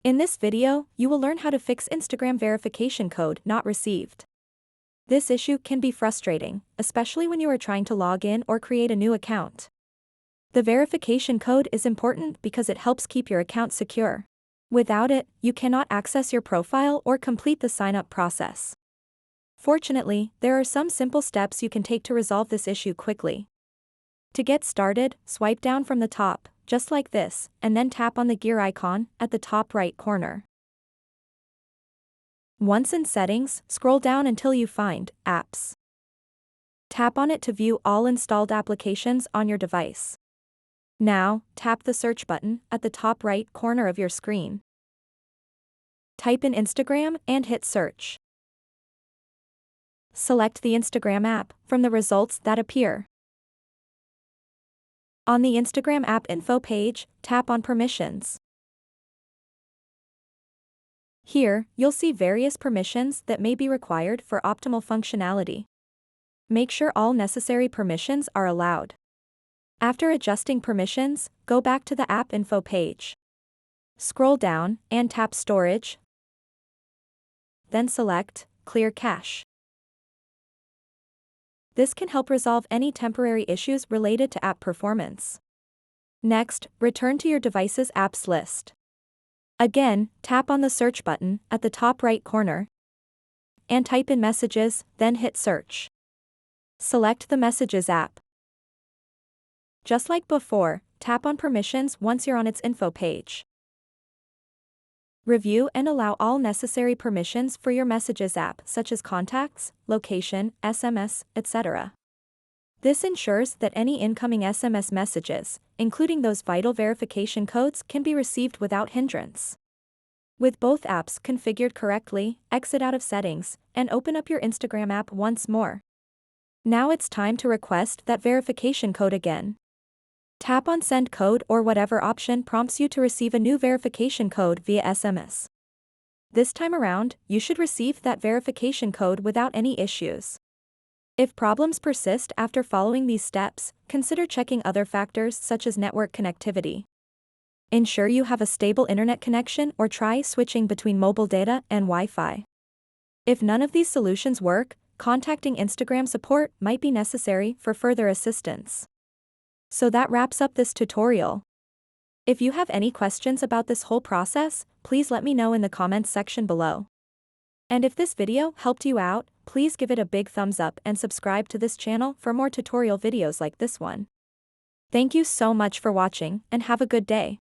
In this video, you will learn how to fix Instagram verification code not received. This issue can be frustrating, especially when you are trying to log in or create a new account. The verification code is important because it helps keep your account secure. Without it, you cannot access your profile or complete the sign-up process. Fortunately, there are some simple steps you can take to resolve this issue quickly. To get started, swipe down from the top, just like this, and then tap on the gear icon at the top right corner. Once in Settings, scroll down until you find Apps. Tap on it to view all installed applications on your device. Now, tap the search button at the top right corner of your screen. Type in Instagram and hit search. Select the Instagram app from the results that appear. On the Instagram app info page, tap on Permissions. Here, you'll see various permissions that may be required for optimal functionality. Make sure all necessary permissions are allowed. After adjusting permissions, go back to the app info page. Scroll down and tap Storage. Then select Clear Cache. This can help resolve any temporary issues related to app performance. Next, return to your device's apps list. Again, tap on the search button at the top right corner and type in Messages, then hit search. Select the Messages app. Just like before, tap on Permissions once you're on its info page. Review and allow all necessary permissions for your Messages app, such as contacts, location, SMS, etc. This ensures that any incoming SMS messages, including those vital verification codes, can be received without hindrance. With both apps configured correctly, exit out of Settings and open up your Instagram app once more. Now it's time to request that verification code again. Tap on Send Code or whatever option prompts you to receive a new verification code via SMS. This time around, you should receive that verification code without any issues. If problems persist after following these steps, consider checking other factors such as network connectivity. Ensure you have a stable internet connection or try switching between mobile data and Wi-Fi. If none of these solutions work, contacting Instagram support might be necessary for further assistance. So that wraps up this tutorial. If you have any questions about this whole process, please let me know in the comments section below. And if this video helped you out, please give it a big thumbs up and subscribe to this channel for more tutorial videos like this one. Thank you so much for watching and have a good day.